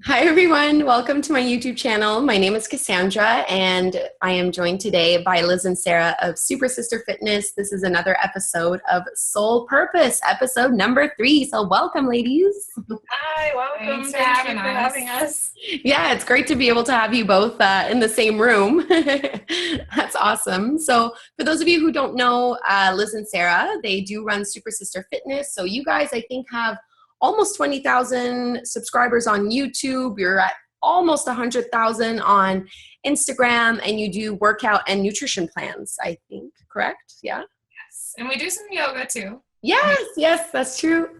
Hi everyone, welcome to my YouTube channel. My name is Cassandra and I am joined today by Liz and Sarah of Super Sister Fitness. This is another episode of Soul Purpose, episode number 3. So welcome ladies. Hi, welcome. Thanks for having Thank you for us. having us. Yeah, it's great to be able to have you both in the same room. That's awesome. So for those of you who don't know Liz and Sarah, they do run Super Sister Fitness. So you guys, I think, have almost 20,000 subscribers on YouTube. You're at almost 100,000 on Instagram, and you do workout and nutrition plans, I think, correct? Yeah? Yes. And we do some yoga too. Yes, that's true.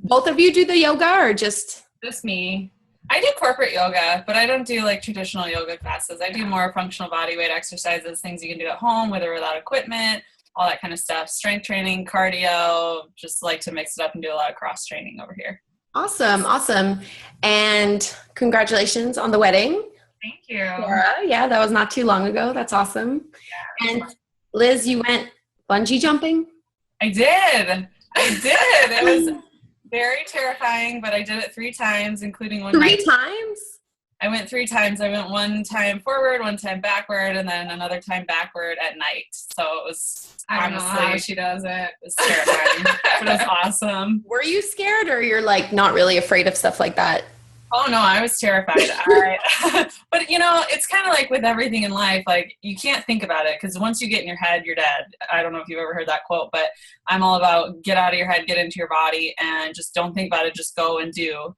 Both of you do the yoga or just? Just me. I do corporate yoga, but I don't do like traditional yoga classes. I do more functional body weight exercises, things you can do at home with or without equipment, all that kind of stuff. Strength training, cardio, just like to mix it up and do a lot of cross training over here. Awesome. And congratulations on the wedding. Thank you. Sarah, yeah, that was not too long ago. That's awesome. Yeah, and Liz, you went bungee jumping? I did. It was very terrifying, but I did it 3 times, including one night. 3 times? I went 3 times. I went one time forward, one time backward, and then another time backward at night. So it was I don't know how she does it. It was terrifying, but it was awesome. Were you scared, or you're like not really afraid of stuff like that? Oh no, I was terrified. But you know, it's kind of like with everything in life, like you can't think about it because once you get in your head, you're dead. I don't know if you've ever heard that quote, but I'm all about get out of your head, get into your body, and just don't think about it. Just go and do.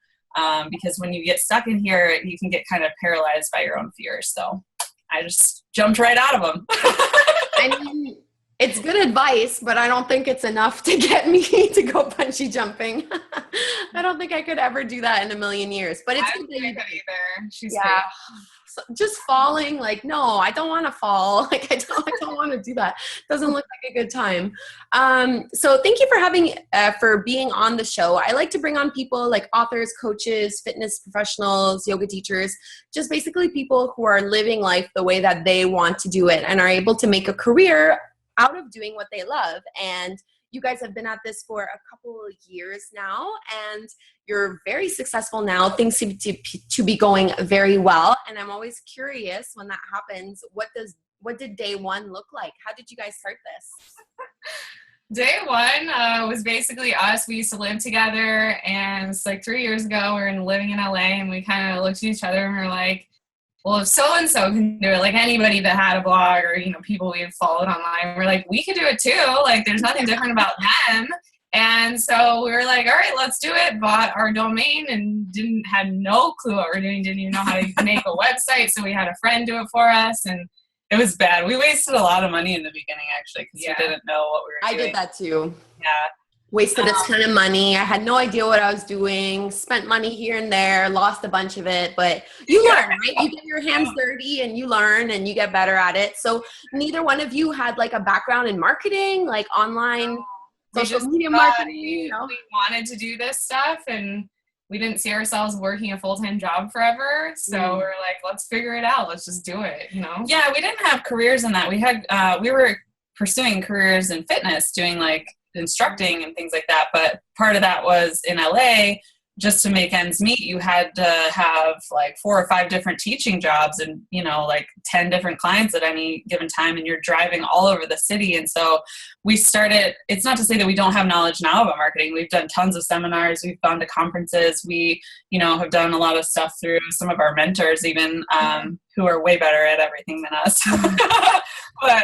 Because when you get stuck in here, you can get kind of paralyzed by your own fears. So I just jumped right out of them. I mean, it's good advice, but I don't think it's enough to get me to go bungee jumping. I don't think I could ever do that in a million years. But it's I good don't that you think I could either. She's yeah. So just falling, like, no, I don't want to fall. Like, I don't want to do that. Doesn't look like a good time. So thank you for being on the show. I like to bring on people like authors, coaches, fitness professionals, yoga teachers, just basically people who are living life the way that they want to do it and are able to make a career out of doing what they love. And you guys have been at this for a couple of years now, and you're very successful now. Things seem to be going very well. And I'm always curious when that happens, what did day one look like? How did you guys start this? Day one was basically us. We used to live together, and it's like 3 years ago, we were living in LA, and we kind of looked at each other and we were like, well, if so-and-so can do it, like anybody that had a blog or, you know, people we had followed online, we're like, we could do it too. Like, there's nothing different about them. And so we were like, all right, let's do it. Bought our domain and had no clue what we're doing. Didn't even know how to make a website. So we had a friend do it for us, and It was bad. We wasted a lot of money in the beginning, actually, because we didn't know what we were doing. I did that too. Yeah. Wasted a ton of money. I had no idea what I was doing. Spent money here and there. Lost a bunch of it. But you learn, right? You get your hands dirty and you learn and you get better at it. So neither one of you had like a background in marketing, like online social media marketing. We wanted to do this stuff, and we didn't see ourselves working a full-time job forever. So we're like, let's figure it out. Let's just do it, you know? Yeah, we didn't have careers in that. We were pursuing careers in fitness, doing like instructing and things like that, but part of that was in LA. Just to make ends meet, you had to have like 4 or 5 different teaching jobs and, you know, like 10 different clients at any given time, and you're driving all over the city. And so we started, it's not to say that we don't have knowledge now about marketing. We've done tons of seminars, we've gone to conferences, we, you know, have done a lot of stuff through some of our mentors even, who are way better at everything than us. But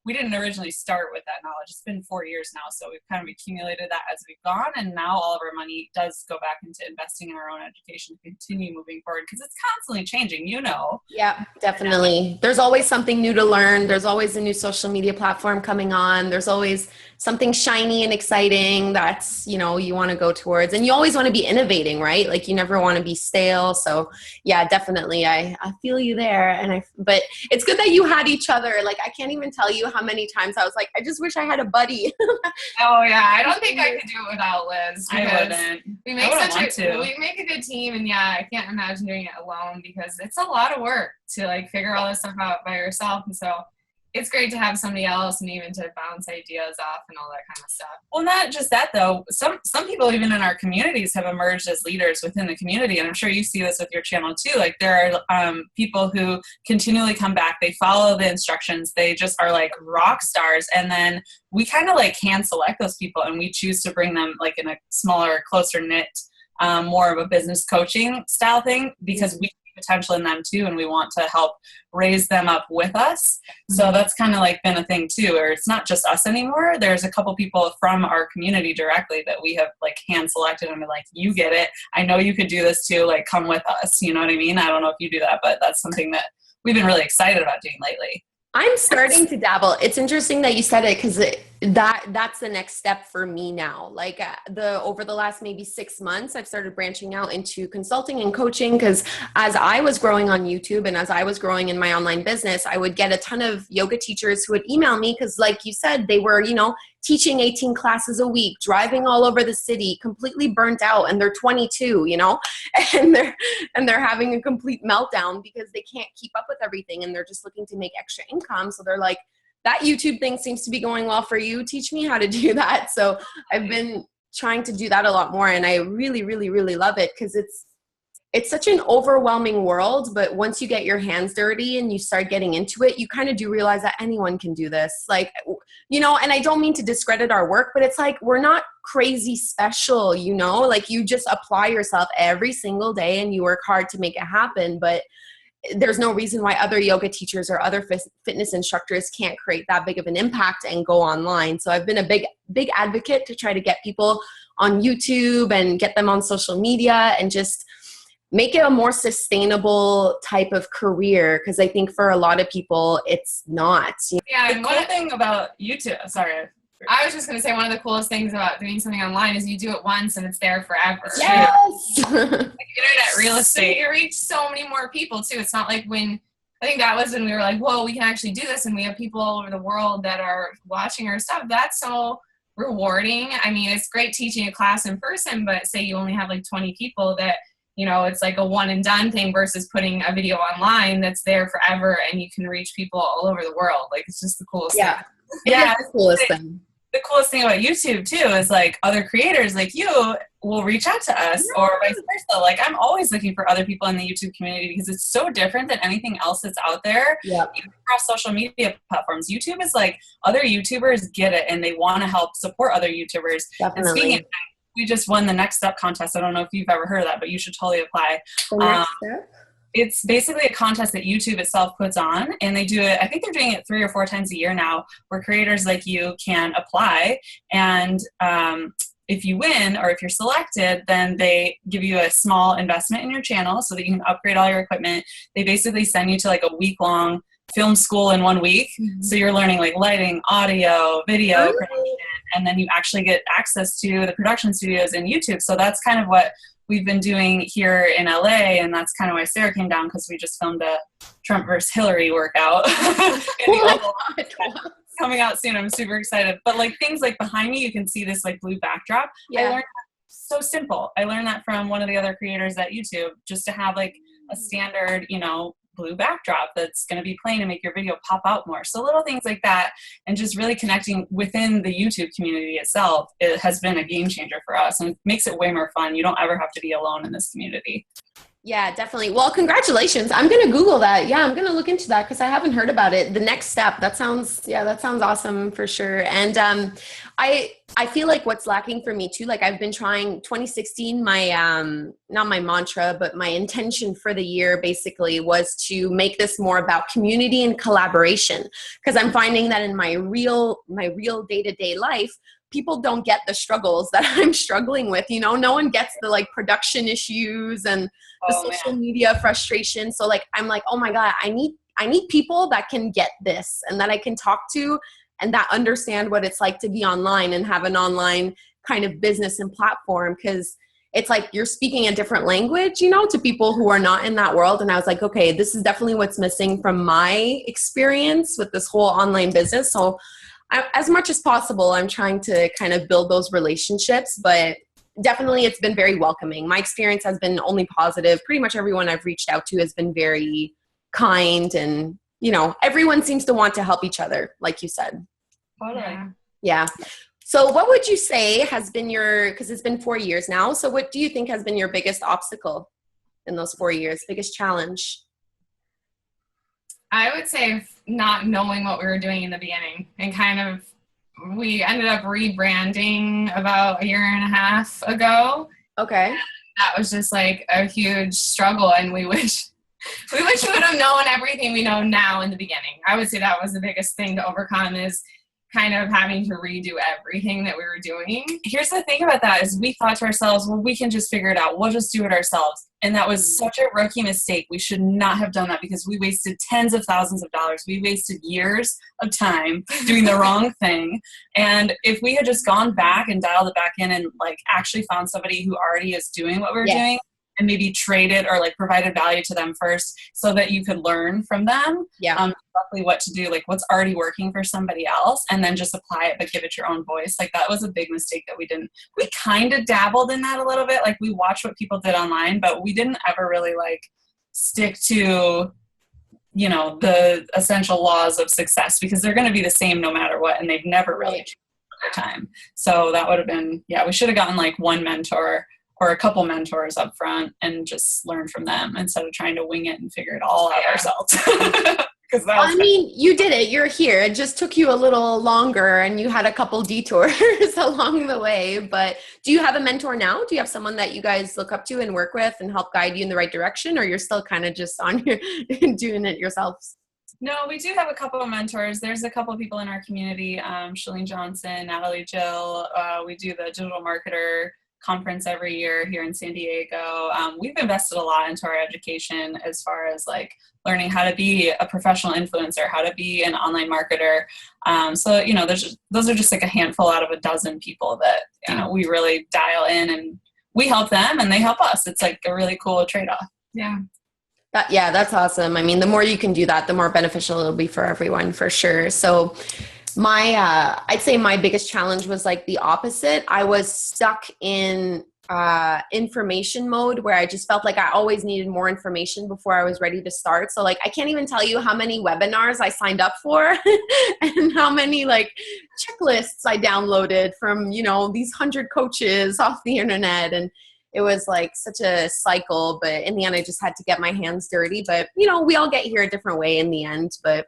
we didn't originally start with that knowledge. It's been 4 years now, so we've kind of accumulated that as we've gone, and now all of our money does go back into investing in our own education to continue moving forward, because it's constantly changing, you know. Yeah, definitely. There's always something new to learn. There's always a new social media platform coming on. There's always something shiny and exciting that's, you know, you want to go towards, and you always want to be innovating, right? Like you never want to be stale. So yeah, definitely. I feel you there. But it's good that you had each other. Like, I can't even tell you how many times I was like, I just wish I had a buddy. Oh yeah. I don't think I could do it without Liz. I wouldn't. We make a good team, and yeah, I can't imagine doing it alone because it's a lot of work to like figure all this stuff out by yourself. And so it's great to have somebody else and even to bounce ideas off and all that kind of stuff. Well, not just that though. Some people even in our communities have emerged as leaders within the community, and I'm sure you see this with your channel too. Like there are people who continually come back. They follow the instructions. They just are like rock stars, and then we kind of like hand select those people, and we choose to bring them like in a smaller, closer knit, more of a business coaching style thing because we potential in them too, and we want to help raise them up with us. So that's kind of like been a thing too, where it's not just us anymore. There's a couple people from our community directly that we have like hand selected and been like, you get it, I know you could do this too, like come with us, you know what I mean? I don't know if you do that, but that's something that we've been really excited about doing lately. I'm starting to dabble. It's interesting that you said it because that's the next step for me now. Like over the last maybe 6 months, I've started branching out into consulting and coaching because as I was growing on YouTube and as I was growing in my online business, I would get a ton of yoga teachers who would email me because like you said, they were, teaching 18 classes a week, driving all over the city, completely burnt out, and they're 22, and they're having a complete meltdown because they can't keep up with everything and they're just looking to make extra income. So they're like, that YouTube thing seems to be going well for you. Teach me how to do that. So I've been trying to do that a lot more, and I really, really, really love it because it's such an overwhelming world, but once you get your hands dirty and you start getting into it, you kind of do realize that anyone can do this. Like, and I don't mean to discredit our work, but it's like, we're not crazy special, like you just apply yourself every single day and you work hard to make it happen. But there's no reason why other yoga teachers or other fitness instructors can't create that big of an impact and go online. So I've been a big advocate to try to get people on YouTube and get them on social media and just make it a more sustainable type of career. Because I think for a lot of people, it's not. Yeah, the cool thing about YouTube, sorry. I was just going to say one of the coolest things about doing something online is you do it once and it's there forever. Yes. Like internet real estate, you reach so many more people too. It's not like I think that was when we were like, whoa, we can actually do this and we have people all over the world that are watching our stuff. That's so rewarding. I mean, it's great teaching a class in person, but say you only have like 20 people that, it's like a one and done thing versus putting a video online that's there forever and you can reach people all over the world. Like it's just the coolest thing. Yeah, the coolest thing. The coolest thing about YouTube too is like other creators like you will reach out to us or vice versa. Like I'm always looking for other people in the YouTube community because it's so different than anything else that's out there. Yeah. Even across social media platforms. YouTube is like other YouTubers get it and they want to help support other YouTubers. Definitely. And speaking of that, we just won the Next Step contest. I don't know if you've ever heard of that, but you should totally apply. The Next Step? It's basically a contest that YouTube itself puts on, and they do it, I think they're doing it 3 or 4 times a year now, where creators like you can apply, and if you win or if you're selected, then they give you a small investment in your channel so that you can upgrade all your equipment. They basically send you to like a week-long film school in 1 week. Mm-hmm. So you're learning like lighting, audio, video, production, and then you actually get access to the production studios and YouTube. So that's kind of what we've been doing here in LA, and that's kind of why Sarah came down, because we just filmed a Trump versus Hillary workout. Coming out soon. I'm super excited. But like things like behind me, you can see this like blue backdrop. Yeah. I learned that so simple. I learned that from one of the other creators at YouTube, just to have like a standard, blue backdrop that's going to be plain and make your video pop out more. So little things like that, and just really connecting within the YouTube community itself, it has been a game changer for us, and it makes it way more fun. You don't ever have to be alone in this community. Yeah, definitely. Well, congratulations. I'm going to Google that. Yeah, I'm going to look into that because I haven't heard about it. The Next Step. That sounds awesome for sure. And I feel like what's lacking for me too, like I've been trying 2016, my, not my mantra, but my intention for the year basically was to make this more about community and collaboration. Because I'm finding that in my real day-to-day life, people don't get the struggles that I'm struggling with. No one gets the like production issues and the social media frustration. So like, I'm like, oh my God, I need people that can get this and that I can talk to and that understand what it's like to be online and have an online kind of business and platform. Cause it's like, you're speaking a different language, to people who are not in that world. And I was like, okay, this is definitely what's missing from my experience with this whole online business. So as much as possible, I'm trying to kind of build those relationships, but definitely it's been very welcoming. My experience has been only positive. Pretty much everyone I've reached out to has been very kind and everyone seems to want to help each other, like you said. Totally. Yeah. So what would you say has been because it's been 4 years now. So what do you think has been your biggest obstacle in those 4 years, biggest challenge? I would say not knowing what we were doing in the beginning, and we ended up rebranding about 1.5 years ago. Okay. That was just like a huge struggle, and we wish we would have known everything we know now in the beginning. I would say that was the biggest thing to overcome, is kind of having to redo everything that we were doing. Here's the thing about that is we thought to ourselves, well, we can just figure it out. We'll just do it ourselves. And that was such a rookie mistake. We should not have done that, because we wasted tens of thousands of dollars. We wasted years of time doing the wrong thing. And if we had just gone back and dialed it back in and like actually found somebody who already is doing what we're doing, and maybe traded or like provided value to them first so that you could learn from them exactly what to do, like what's already working for somebody else, and then just apply it but give it your own voice. Like that was a big mistake that we kind of dabbled in that a little bit. Like we watched what people did online, but we didn't ever really like stick to the essential laws of success, because they're going to be the same no matter what, and they've never really changed over time. So that would have been, we should have gotten like one mentor or a couple mentors up front and just learn from them instead of trying to wing it and figure it all out ourselves. You did it. You're here. It just took you a little longer, and you had a couple detours along the way. But do you have a mentor now? Do you have someone that you guys look up to and work with and help guide you in the right direction, or you're still kind of just on your doing it yourselves? No, we do have a couple of mentors. There's a couple of people in our community, Shalene Johnson, Natalie Jill. We do the digital marketer conference every year here in San Diego. We've invested a lot into our education as far as like learning how to be a professional influencer, how to be an online marketer. So those are just like a handful out of a dozen people that we really dial in, and we help them and they help us. It's like a really cool trade-off. Yeah. That's awesome. I mean, the more you can do that, the more beneficial it'll be for everyone, for sure. So I'd say my biggest challenge was like the opposite. I was stuck in information mode, where I just felt like I always needed more information before I was ready to start. So like, I can't even tell you how many webinars I signed up for and how many like checklists I downloaded from, these 100 coaches off the internet. And it was like such a cycle, but in the end, I just had to get my hands dirty. But, we all get here a different way in the end, but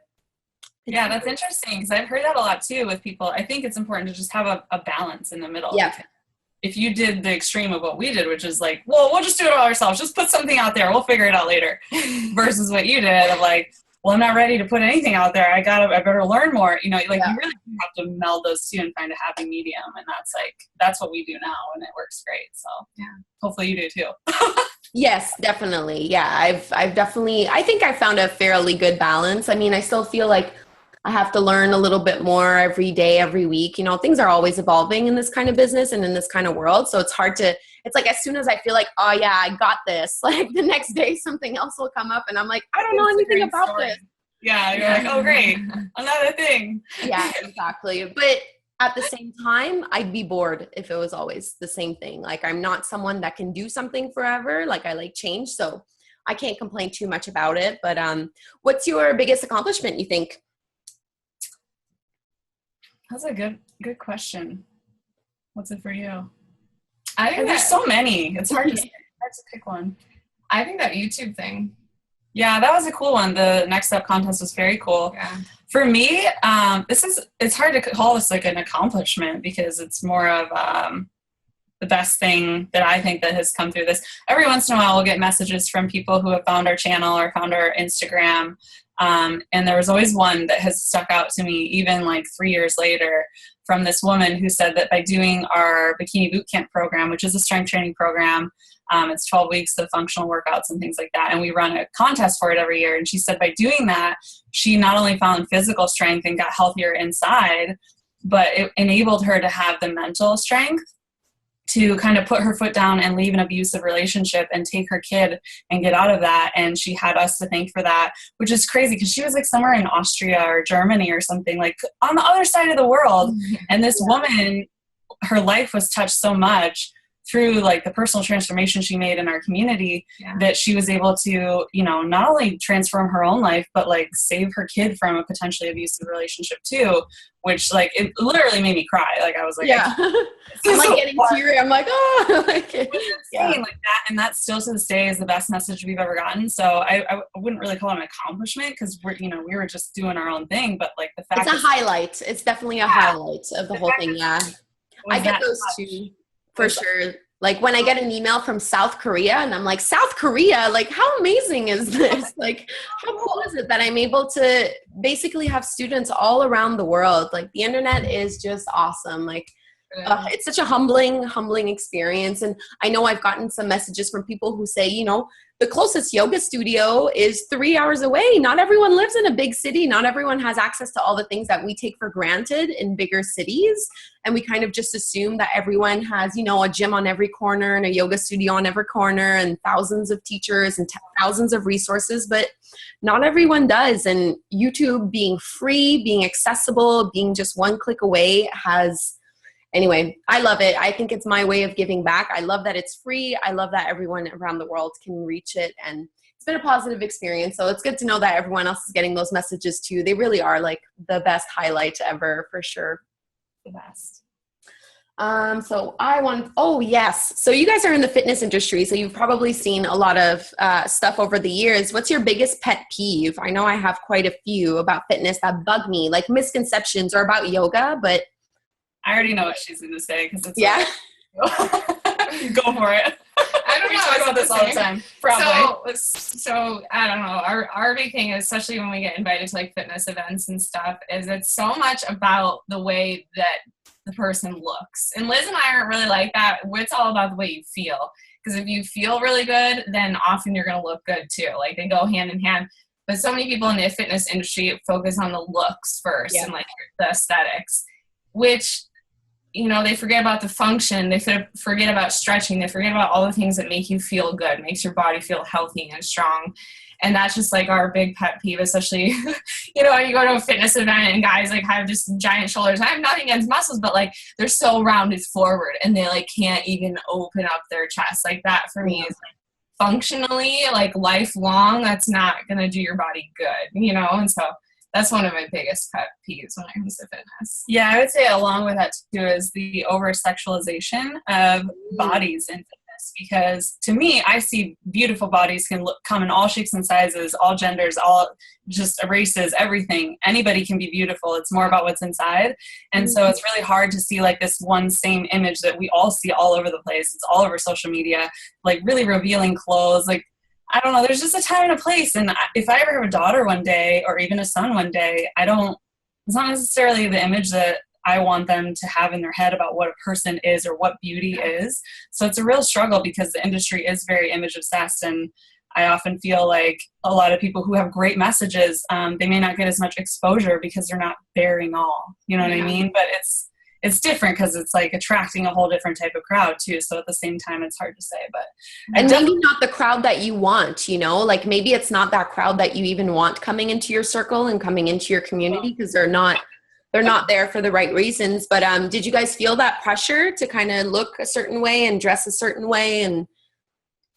yeah, that's interesting, because I've heard that a lot too with people. I think it's important to just have a balance in the middle. Yeah. If you did the extreme of what we did, which is like, well, we'll just do it all ourselves. Just put something out there. We'll figure it out later. Versus what you did of like, well, I'm not ready to put anything out there. I better learn more. You really have to meld those two and find a happy medium. And that's what we do now, and it works great. So hopefully you do too. Yes, definitely. Yeah. I think I found a fairly good balance. I mean, I still feel like I have to learn a little bit more every day, every week. Things are always evolving in this kind of business and in this kind of world. So it's like as soon as I feel like, oh yeah, I got this, like the next day something else will come up and I'm like, I don't know anything about this. Yeah, you're like, oh great, another thing. Yeah, exactly. But at the same time, I'd be bored if it was always the same thing. Like I'm not someone that can do something forever. Like I like change. So I can't complain too much about it. But what's your biggest accomplishment, you think? That's a good question. What's it for you? I think there's so many. It's hard to pick one. I think that YouTube thing. Yeah, that was a cool one. The Next Step contest was very cool. Yeah. For me, it's hard to call this like an accomplishment, because it's more of the best thing that I think that has come through this. Every once in a while, we'll get messages from people who have found our channel or found our Instagram. And there was always one that has stuck out to me, even like 3 years later, from this woman who said that by doing our Bikini Bootcamp program, which is a strength training program, it's 12 weeks of functional workouts and things like that. And we run a contest for it every year. And she said by doing that, she not only found physical strength and got healthier inside, but it enabled her to have the mental strength to kind of put her foot down and leave an abusive relationship and take her kid and get out of that. And she had us to thank for that, which is crazy, because she was like somewhere in Austria or Germany or something, like on the other side of the world. And this woman, her life was touched so much through like the personal transformation she made in our community, that she was able to, you know, not only transform her own life, but like save her kid from a potentially abusive relationship too, which like it literally made me cry. Like I was like, yeah. I'm like getting teary. I'm like, oh, like, like that. And that still to this day is the best message we've ever gotten. So I wouldn't really call it an accomplishment because we were just doing our own thing. But like the fact it's a highlight. It's definitely a highlight of the whole thing. Yeah. I get those too, for sure. Like when I get an email from South Korea and I'm like, South Korea, like how amazing is this? Like how cool is it that I'm able to basically have students all around the world? Like the internet is just awesome. Like it's such a humbling experience. And I know I've gotten some messages from people who say, you know, the closest yoga studio is 3 hours away. Not everyone lives in a big city. Not everyone has access to all the things that we take for granted in bigger cities. And we kind of just assume that everyone has, you know, a gym on every corner and a yoga studio on every corner and thousands of teachers and thousands of resources, but not everyone does. And YouTube being free, being accessible, being just one click away anyway, I love it. I think it's my way of giving back. I love that it's free. I love that everyone around the world can reach it. And it's been a positive experience. So it's good to know that everyone else is getting those messages too. They really are like the best highlight ever, for sure. The best. Yes. So you guys are in the fitness industry. So you've probably seen a lot of stuff over the years. What's your biggest pet peeve? I know I have quite a few about fitness that bug me, like misconceptions or about yoga, but I already know what she's going to say because it's go for it. I don't know. We talk about this all the time. Probably. So I don't know. Our big thing, especially when we get invited to like fitness events and stuff, is it's so much about the way that the person looks. And Liz and I aren't really like that. It's all about the way you feel. Because if you feel really good, then often you're going to look good too. Like they go hand in hand. But so many people in the fitness industry focus on the looks first and like the aesthetics, which, you know, they forget about the function. They forget about stretching. They forget about all the things that make you feel good, makes your body feel healthy and strong. And that's just like our big pet peeve, especially, you know, when you go to a fitness event and guys like have just giant shoulders. I have nothing against muscles, but like they're so rounded forward and they like can't even open up their chest. Like that for me is like functionally, like lifelong, that's not going to do your body good, you know? And so that's one of my biggest pet peeves when it comes to fitness. Yeah, I would say along with that too is the over-sexualization of bodies in fitness. Because to me, I see beautiful bodies come in all shapes and sizes, all genders, all just races, everything. Anybody can be beautiful. It's more about what's inside. And so it's really hard to see like this one same image that we all see all over the place. It's all over social media, like really revealing clothes, like I don't know, there's just a time and a place. And if I ever have a daughter one day or even a son one day, it's not necessarily the image that I want them to have in their head about what a person is or what beauty is. So it's a real struggle because the industry is very image obsessed. And I often feel like a lot of people who have great messages, they may not get as much exposure because they're not bearing all, you know what I mean? But it's different because it's like attracting a whole different type of crowd too. So at the same time, it's hard to say, but. And maybe not the crowd that you want, you know, like maybe it's not that crowd that you even want coming into your circle and coming into your community because they're not there for the right reasons. But did you guys feel that pressure to kind of look a certain way and dress a certain way? And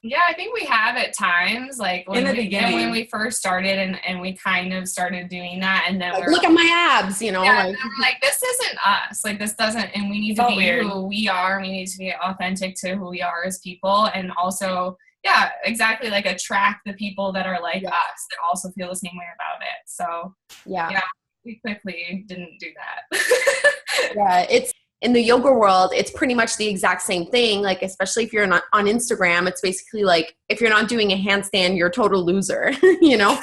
yeah, I think we have at times, like in the beginning when we first started and we kind of started doing that. And then like, look at my abs, you know, like this isn't us, like this doesn't, and we need to be who we are. We need to be authentic to who we are as people. And also, yeah, exactly. Like attract the people that are like us that also feel the same way about it. So yeah, we quickly didn't do that. It's in the yoga world, it's pretty much the exact same thing. Like, especially if you're not on Instagram, it's basically like, if you're not doing a handstand, you're a total loser, you know,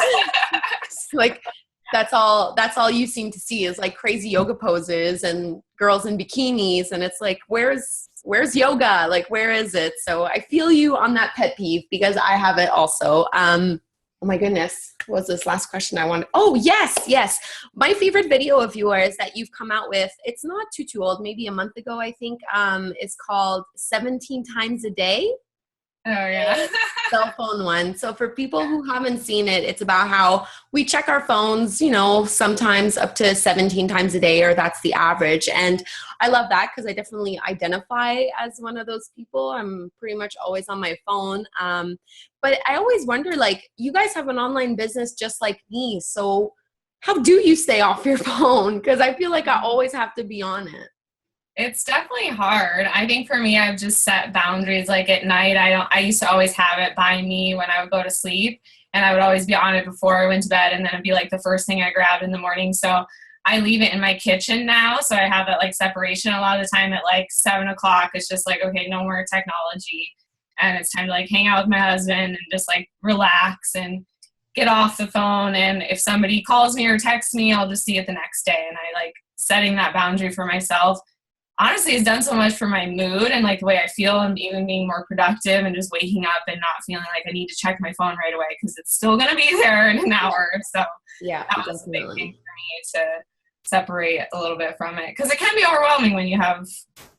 like that's all you seem to see is like crazy yoga poses and girls in bikinis. And it's like, where's yoga? Like, where is it? So I feel you on that pet peeve because I have it also. Oh my goodness. What was this last question I wanted? Oh, yes. My favorite video of yours that you've come out with, it's not too old, maybe a month ago, I think, is called 17 Times a Day. Oh, yeah. Cell phone one. So for people who haven't seen it, it's about how we check our phones, sometimes up to 17 times a day, or that's the average. And I love that because I definitely identify as one of those people. I'm pretty much always on my phone. But I always wonder, like, you guys have an online business just like me. So how do you stay off your phone? Because I feel like I always have to be on it. It's definitely hard. I think for me, I've just set boundaries. Like at night, I used to always have it by me when I would go to sleep, and I would always be on it before I went to bed, and then it'd be like the first thing I grabbed in the morning. So I leave it in my kitchen now. So I have that like separation a lot of the time at like 7 o'clock. It's just like, okay, no more technology. And it's time to like hang out with my husband and just like relax and get off the phone. And if somebody calls me or texts me, I'll just see it the next day. And I like setting that boundary for myself. Honestly, it's done so much for my mood and like the way I feel, and even being more productive and just waking up and not feeling like I need to check my phone right away because it's still going to be there in an hour. So Yeah, that was a big thing for me to separate a little bit from it, because it can be overwhelming when you have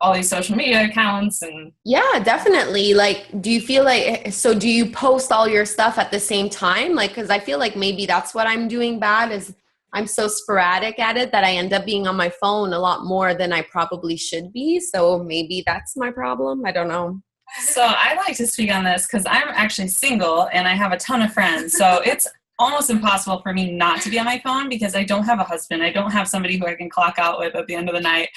all these social media accounts. And yeah, definitely. Like, do you feel like, so do you post all your stuff at the same time? Like, because I feel like maybe that's what I'm doing bad, is I'm so sporadic at it that I end up being on my phone a lot more than I probably should be. So maybe that's my problem. I don't know. So I like to speak on this because I'm actually single and I have a ton of friends. So it's almost impossible for me not to be on my phone because I don't have a husband. I don't have somebody who I can clock out with at the end of the night.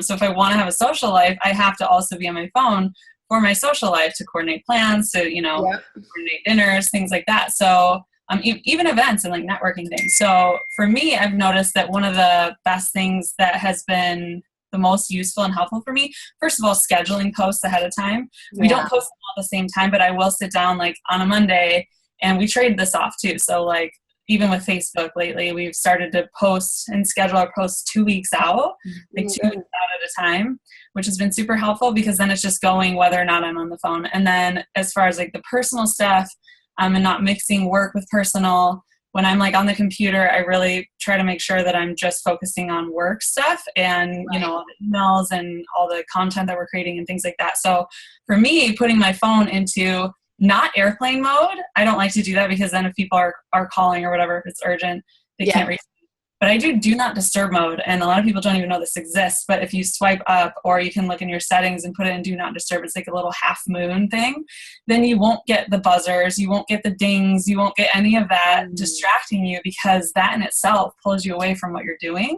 So if I want to have a social life, I have to also be on my phone for my social life, to coordinate plans, to, coordinate dinners, things like that. So even events and like networking things. So for me, I've noticed that one of the best things that has been the most useful and helpful for me, first of all, scheduling posts ahead of time. We don't post them all at the same time, but I will sit down like on a Monday, and we trade this off too. So like even with Facebook lately, we've started to post and schedule our posts 2 weeks out, like 2 weeks out at a time, which has been super helpful because then it's just going whether or not I'm on the phone. And then as far as like the personal stuff, and not mixing work with personal. When I'm like on the computer, I really try to make sure that I'm just focusing on work stuff and, all the emails and all the content that we're creating and things like that. So for me, putting my phone into not airplane mode, I don't like to do that because then if people are calling or whatever, if it's urgent, they can't reach me. But I do not disturb mode, and a lot of people don't even know this exists. But if you swipe up, or you can look in your settings and put it in do not disturb, it's like a little half moon thing, then you won't get the buzzers, you won't get the dings, you won't get any of that distracting you, because that in itself pulls you away from what you're doing.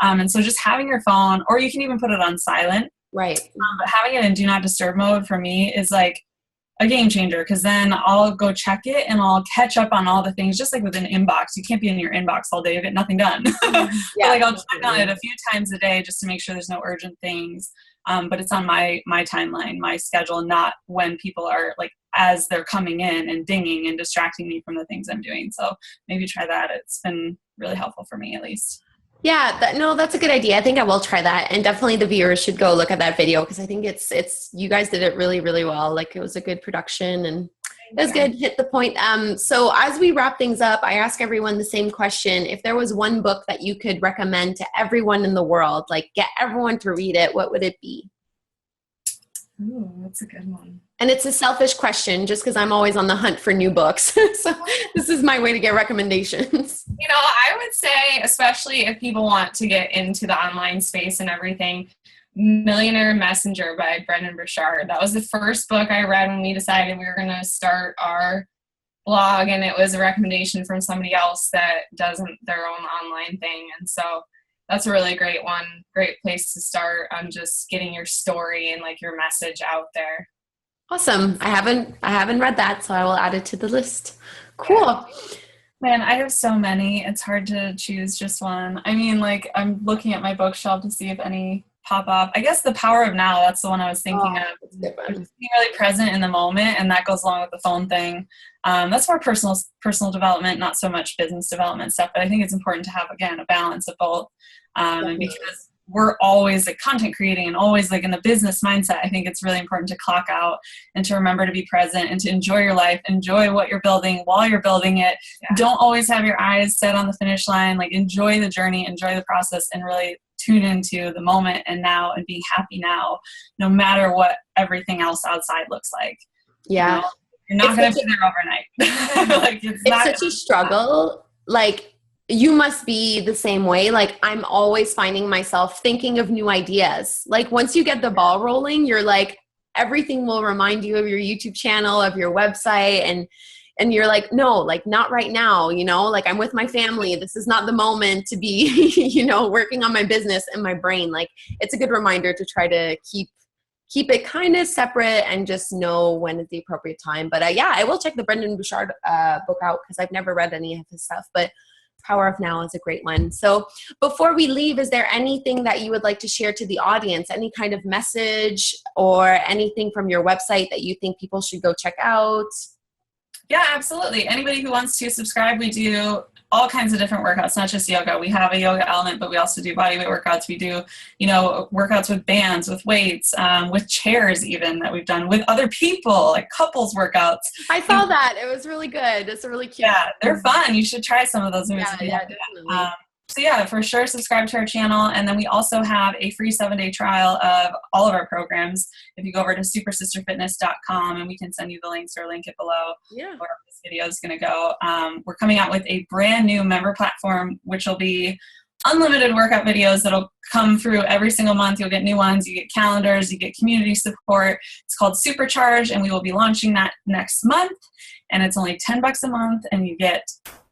And so just having your phone, or you can even put it on silent. Right. But having it in do not disturb mode for me is like a game changer, because then I'll go check it and I'll catch up on all the things, just like with an inbox. You can't be in your inbox all day, you get nothing done. But like I'll check on it a few times a day just to make sure there's no urgent things. But it's on my timeline, my schedule, not when people are like, as they're coming in and dinging and distracting me from the things I'm doing. So maybe try that. It's been really helpful for me, at least. Yeah, that's a good idea. I think I will try that. And definitely the viewers should go look at that video, because I think it's you guys did it really, really well. Like, it was a good production and it was good. Hit the point. So as we wrap things up, I ask everyone the same question. If there was one book that you could recommend to everyone in the world, like get everyone to read it, what would it be? Ooh, that's a good one. And it's a selfish question just because I'm always on the hunt for new books. So this is my way to get recommendations. I would say, especially if people want to get into the online space and everything, Millionaire Messenger by Brendon Burchard. That was the first book I read when we decided we were going to start our blog, and it was a recommendation from somebody else that does their own online thing. And so that's a really great one, great place to start on just getting your story and like your message out there. Awesome. I haven't read that, so I will add it to the list. Cool. Yeah. Man, I have so many. It's hard to choose just one. I mean, like, I'm looking at my bookshelf to see if any pop up. I guess The Power of Now, that's the one I was thinking of. Just being really present in the moment, and that goes along with the phone thing. That's more personal development, not so much business development stuff, but I think it's important to have, again, a balance of both. And because we're always like content creating and always like in the business mindset, I think it's really important to clock out and to remember to be present and to enjoy your life, enjoy what you're building while you're building it. Yeah. Don't always have your eyes set on the finish line. Like, enjoy the journey, enjoy the process, and really tune into the moment and now, and being happy now, no matter what everything else outside looks like. Yeah. You're not going to be there overnight. Like, it's such a struggle. Like, you must be the same way. Like, I'm always finding myself thinking of new ideas. Like, once you get the ball rolling, you're like, everything will remind you of your YouTube channel, of your website. And you're like, no, like, not right now, you know, like, I'm with my family. This is not the moment to be, you know, working on my business and my brain. Like, it's a good reminder to try to keep it kind of separate and just know when is the appropriate time. But yeah, I will check the Brendan Bouchard book out because I've never read any of his stuff, but Power of Now is a great one. So before we leave, is there anything that you would like to share to the audience? Any kind of message or anything from your website that you think people should go check out? Yeah, absolutely. Anybody who wants to subscribe, we do all kinds of different workouts, not just yoga. We have a yoga element, but we also do bodyweight workouts. We do, you know, workouts with bands, with weights, with chairs even that we've done with other people, like couples workouts. I saw that. It was really good. It's really cute. Yeah, they're fun. You should try some of those moves. Yeah, definitely. So yeah, for sure, subscribe to our channel. And then we also have a free 7-day trial of all of our programs. If you go over to supersisterfitness.com, and we can send you the links or link it below where this video is going to go. We're coming out with a brand new member platform, which will be unlimited workout videos that'll come through every single month. You'll get new ones. You get calendars. You get community support. It's called Supercharge, and we will be launching that next month. And it's only $10 a month, and you get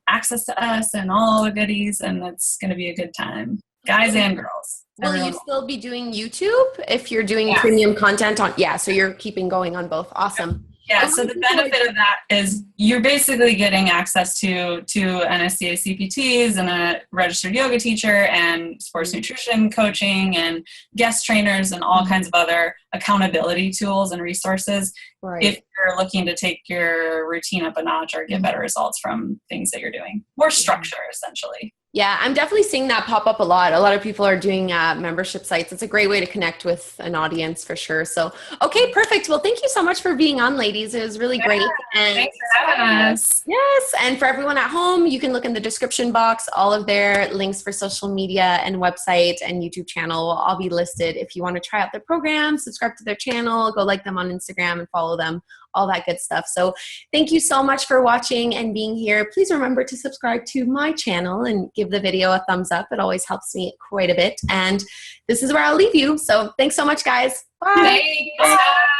access to us and all the goodies, and it's going to be a good time, guys and girls. Will you still be doing YouTube if you're doing premium content on? Yeah, so you're keeping going on both. Awesome. Yeah, so the benefit of that is you're basically getting access to NSCA CPTs and a registered yoga teacher and sports nutrition coaching and guest trainers and all kinds of other accountability tools and resources if you're looking to take your routine up a notch or get better results from things that you're doing. More structure, essentially. Yeah, I'm definitely seeing that pop up a lot. A lot of people are doing membership sites. It's a great way to connect with an audience for sure. So, okay, perfect. Well, thank you so much for being on, ladies. It was really great. And thanks for having us. Yes, and for everyone at home, you can look in the description box. All of their links for social media and website and YouTube channel will all be listed. If you want to try out their program, subscribe to their channel, go like them on Instagram and follow them, all that good stuff. So thank you so much for watching and being here. Please remember to subscribe to my channel and give the video a thumbs up. It always helps me quite a bit. And this is where I'll leave you. So thanks so much, guys. Bye. Thanks. Bye.